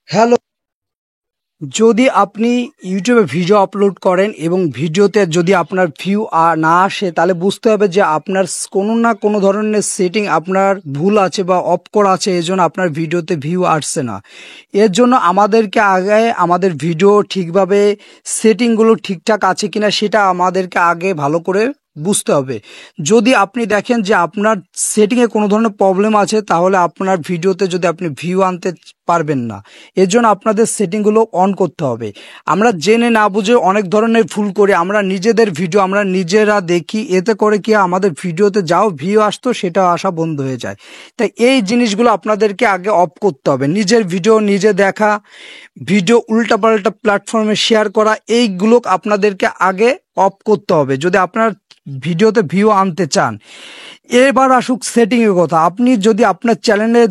Hello. যদি আপনি ইউটিউবে ভিডিও আপলোড করেন এবং ভিডিওতে যদি আপনার ভিউ না আসে, তাহলে বুঝতে হবে যে আপনার কোনো না কোনো ধরনের সেটিং আপনার ভুল আছে বা অফ করা আছে, এজন্য আপনার ভিডিওতে ভিউ আসছে না। এর জন্য আমাদেরকে আগে আমাদের ভিডিও ঠিকভাবে সেটিংগুলো ঠিকঠাক আছে কিনা সেটা আমাদেরকে আগে ভালো করে বুঝতে হবে। যদি আপনি দেখেন যে আপনার সেটিংয়ে কোনো ধরনের প্রবলেম আছে, তাহলে আপনার ভিডিওতে যদি আপনি ভিউ আনতে পারবেন না। এর জন্য আপনাদের সেটিংগুলো অন করতে হবে। আমরা জেনে না বুঝে অনেক ধরনের ভুল করি, আমরা নিজেদের ভিডিও আমরা নিজেরা দেখি, এতে করে কি আমাদের ভিডিওতে যাও ভিউ আসতো সেটা আসা বন্ধ হয়ে যায়। তাই এই জিনিসগুলো আপনাদেরকে আগে অফ করতে হবে। নিজের ভিডিও নিজে দেখা, ভিডিও উল্টাপাল্টা প্ল্যাটফর্মে শেয়ার করা, এইগুলো আপনাদেরকে আগে অফ করতে হবে যদি আপনার ভিডিওতে ভিউ আনতে চান। এবার আসুক সেটিং এর কথা। আপনি যদি আপনার চ্যানেলে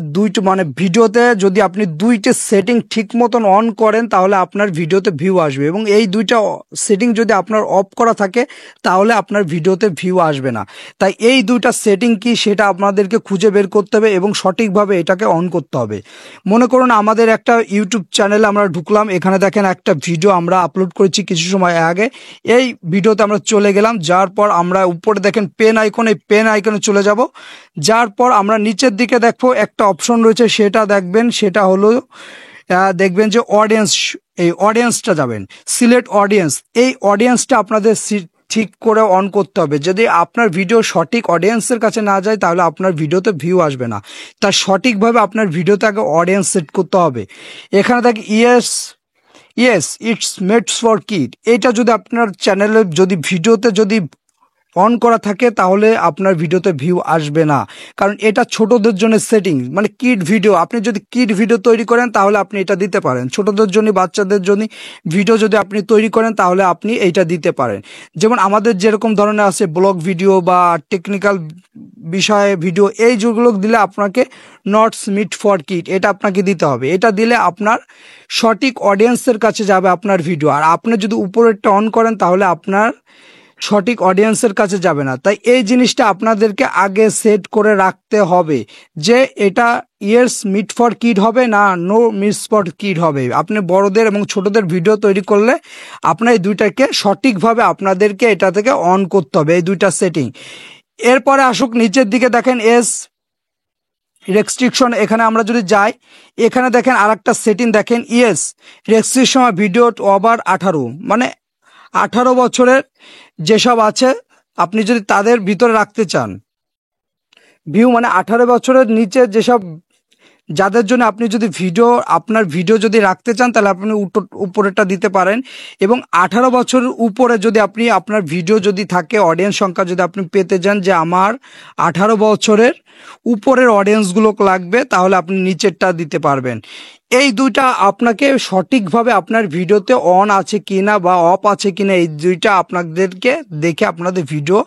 ভিডিওতে যদি আপনি দুইটা সেটিং ঠিক মতন অন করেন, তাহলে আপনার ভিডিওতে ভিউ আসবে, এবং এই দুইটা সেটিং যদি আপনার অফ করা থাকে তাহলে আপনার ভিডিওতে ভিউ আসবে না। তাই এই দুইটা সেটিং কি সেটা আপনাদেরকে খুঁজে বের করতে হবে এবং সঠিকভাবে এটাকে অন করতে হবে। মনে করুন আমাদের একটা ইউটিউব চ্যানেলে আমরা ঢুকলাম, এখানে দেখেন একটা ভিডিও আমরা আপলোড করেছি কিছু সময় আগে। এই ভিডিওতে আমরা চলে গেলাম, যার পর আমরা উপরে দেখেন পেন আইকন, এই পেন আইকনে চলে যাব। যার পর আমরা নিচের দিকে দেখবো একটা অপশন রয়েছে, সেটা দেখবেন, সেটা হলো দেখবেন যে অডিয়েন্স। এই অডিয়েন্সটা যাবেন, সিলেক্ট অডিয়েন্স। এই অডিয়েন্সটা আপনাদের ঠিক করে অন করতে হবে। যদি আপনার ভিডিও সঠিক অডিয়েন্সের কাছে না যায়, তাহলে আপনার ভিডিওতে ভিউ আসবে না। তা সঠিকভাবে আপনার ভিডিওতে আগে অডিয়েন্স সেট করতে হবে। এখানে দেখি yes it's meds for kid, এটা যদি আপনার চ্যানেলে যদি ভিডিওতে যদি অন করা থাকে, তাহলে আপনার ভিডিওতে ভিউ আসবে না। কারণ এটা ছোটদের জন্য সেটিং, মানে কিড ভিডিও। আপনি যদি কিড ভিডিও তৈরি করেন তাহলে আপনি এটা দিতে পারেন। ছোটদের জন্য, বাচ্চাদের জন্য ভিডিও যদি আপনি তৈরি করেন তাহলে আপনি এইটা দিতে পারেন। যেমন আমাদের যেরকম ধরনের আছে ব্লগ ভিডিও বা টেকনিক্যাল বিষয়ে ভিডিও, এই যেগুলো দিলে আপনাকে নটস মিট ফর কিড এটা আপনাকে দিতে হবে। এটা দিলে আপনার সঠিক অডিয়েন্সের কাছে যাবে আপনার ভিডিও। আর আপনি যদি উপরেরটা অন করেন তাহলে আপনার সঠিক অডিয়েন্সের কাছে যাবে না। তাই এই জিনিসটা আপনাদেরকে আগে সেট করে রাখতে হবে যে এটা ইয়েস মিট ফর কিড হবে না নো মিস ফর কিড হবে। আপনি বড়দের এবং ছোটদের ভিডিও তৈরি করলে আপনার এই দুইটাকে সঠিকভাবে আপনাদেরকে এটা থেকে অন করতে হবে, এই দুইটা সেটিং। এরপরে আসুক নিচের দিকে দেখেন এস রেস্ট্রিকশন, এখানে আমরা যদি যাই, এখানে দেখেন আর একটা সেটিং দেখেন, ইয়েস রেস্ট্রিকশন ভিডিও ওভার 18, মানে 18 বছরের যেসব আছে আপনি যদি তাদের ভিতরে রাখতে চান ভিউ, মানে 18 বছরের নিচে যেসব যাদের জন্য আপনি যদি আপনার ভিডিও যদি রাখতে চান, তাহলে আপনি উপরেরটা দিতে পারেন। এবং 18 বছরের উপরে যদি আপনি আপনার ভিডিও যদি থাকে, অডিয়েন্স সংখ্যা যদি আপনি পেতে চান যে আমার 18 বছরের উপরের অডিয়েন্সগুলো লাগবে, তাহলে আপনি নিচেরটা দিতে পারবেন। এই দুইটা আপনাকে সঠিকভাবে আপনার ভিডিওতে অন আছে কিনা বা অফ আছে কিনা, এই দুইটা আপনাদেরকে দেখে আপনাদের ভিডিও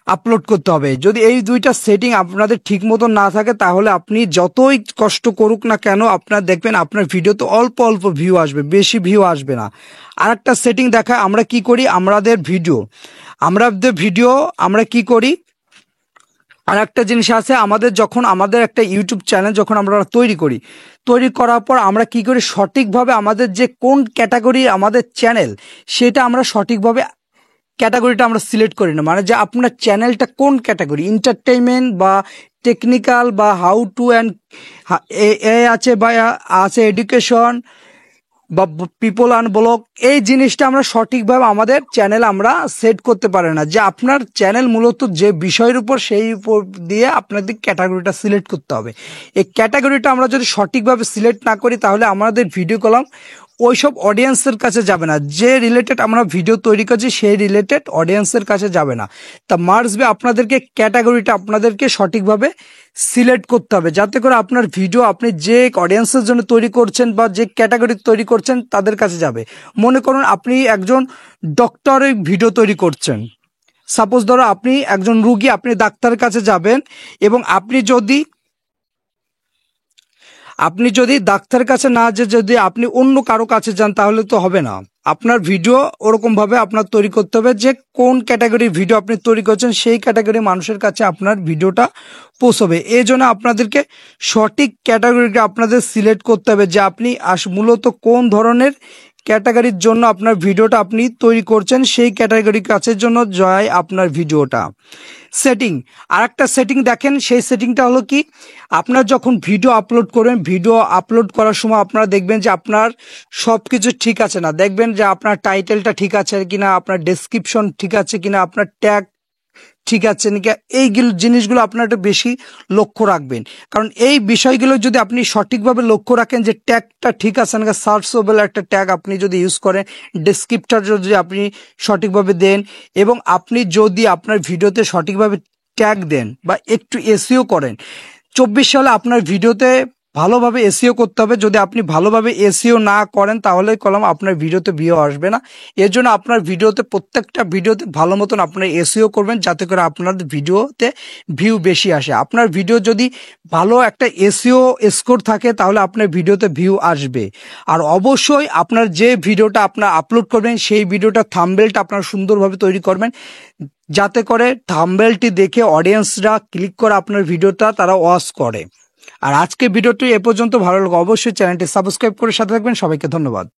আপলোড করতে হবে। যদি এই দুইটা সেটিং আপনাদের ঠিক মতো না থাকে, তাহলে আপনি যতই কষ্ট করুক না কেন, আপনার দেখবেন আপনার ভিডিওতে অল্প অল্প ভিউ আসবে, বেশি ভিউ আসবে না। আর একটা সেটিং দেখায়, আমরা কি করি, আমাদের ভিডিও আমরা কি করি, আর একটা জিনিস আছে, যখন আমাদের একটা ইউটিউব চ্যানেল যখন আমরা তৈরি করার পর আমরা কি করি, সঠিকভাবে আমাদের যে কোন ক্যাটাগরি আমাদের চ্যানেল, সেটা আমরা সঠিকভাবে ক্যাটাগরিটা আমরা সিলেক্ট করি না। মানে যে আপনার চ্যানেলটা কোন ক্যাটাগরি, এন্টারটেইনমেন্ট বা টেকনিক্যাল বা হাউ টু অ্যান্ড এ আছে বা আছে এডুকেশন বা পিপল অ্যান্ড ব্লগ, এই জিনিসটা আমরা সঠিকভাবে আমাদের চ্যানেল আমরা সেট করতে পারি না। যে আপনার চ্যানেল মূলত যে বিষয়ের উপর, সেই উপর দিয়ে আপনাদের ক্যাটাগরিটা সিলেক্ট করতে হবে। এই ক্যাটাগরিটা আমরা যদি সঠিকভাবে সিলেক্ট না করি, তাহলে আমাদের ভিডিও কলাম ওইসব অডিয়েন্সের কাছে যাবে না। যে রিলেটেড আমরা ভিডিও তৈরি করছি সেই রিলেটেড অডিয়েন্সের কাছে যাবে না। তা মার্সবে আপনাদেরকে ক্যাটাগরিটা আপনাদেরকে সঠিকভাবে সিলেক্ট করতে হবে, যাতে করে আপনার ভিডিও আপনি যে অডিয়েন্সের জন্য তৈরি করছেন বা যে ক্যাটাগরি তৈরি করছেন তাদের কাছে যাবে। মনে করুন আপনি একজন ডক্টরের ভিডিও তৈরি করছেন, সাপোজ ধরো আপনি একজন রুগী, আপনি ডাক্তারের কাছে যাবেন, এবং আপনি যদি ডাক্তারের কাছে না যেয়ে যদি আপনি অন্য কারো কাছে যান তাহলে তো হবে না। আপনার ভিডিও ওরকম ভাবে আপনার তৈরি করতে হবে যে কোন ক্যাটাগরির ভিডিও আপনি তৈরি করছেন সেই ক্যাটাগরির মানুষের কাছে আপনার ভিডিওটা পৌঁছবে। এই জন্য আপনাদেরকে সঠিক ক্যাটাগরিকে আপনাদের সিলেক্ট করতে হবে যে আপনি মূলত কোন ধরনের ক্যাটাগরির জন্য আপনার ভিডিওটা আপনি তৈরি করছেন, সেই ক্যাটাগরির কাছের জন্য যায় আপনার ভিডিওটা। সেটিং, আর একটা সেটিং দেখেন, সেই সেটিংটা হলো কি, আপনার যখন ভিডিও আপলোড করবেন, ভিডিও আপলোড করার সময় আপনারা দেখবেন যে আপনার সব কিছু ঠিক আছে না, দেখবেন যে আপনার টাইটেলটা ঠিক আছে কিনা, আপনার ডেসক্রিপশন ঠিক আছে কিনা, আপনার ট্যাগ ঠিক আছে নাকি, এইগুলো জিনিসগুলো আপনার একটু বেশি লক্ষ্য রাখবেন। কারণ এই বিষয়গুলো যদি আপনি সঠিকভাবে লক্ষ্য রাখেন যে ট্যাগটা ঠিক আছে নাকি, সার্চেবল একটা ট্যাগ আপনি যদি ইউজ করেন, ডেসক্রিপ্টর যদি আপনি সঠিকভাবে দেন, এবং আপনি যদি আপনার ভিডিওতে সঠিকভাবে ট্যাগ দেন বা একটু এসইও করেন, 24 সালে আপনার ভিডিওতে ভালোভাবে এসইও করতে হবে। যদি আপনি ভালোভাবে এসইও না করেন তাহলে কলম আপনার ভিডিওতে ভিউ আসবে না। এর জন্য আপনার ভিডিওতে প্রত্যেকটা ভিডিওতে ভালো মতন আপনার এসইও করবেন, যাতে করে আপনার ভিডিওতে ভিউ বেশি আসে। আপনার ভিডিও যদি ভালো একটা এসইও স্কোর থাকে তাহলে আপনার ভিডিওতে ভিউ আসবে। আর অবশ্যই আপনার যে ভিডিওটা আপনার আপলোড করবেন সেই ভিডিওটা থাম্বনেলটা আপনার সুন্দরভাবে তৈরি করবেন, যাতে করে থাম্বনেলটি দেখে অডিয়েন্সরা ক্লিক করে আপনার ভিডিওটা তারা ওয়াচ করে। আর আজকে ভিডিওটি এ পর্যন্ত ভালো লাগে অবশ্যই চ্যানেলটি সাবস্ক্রাইব করে সাথে থাকবেন। সবাইকে ধন্যবাদ।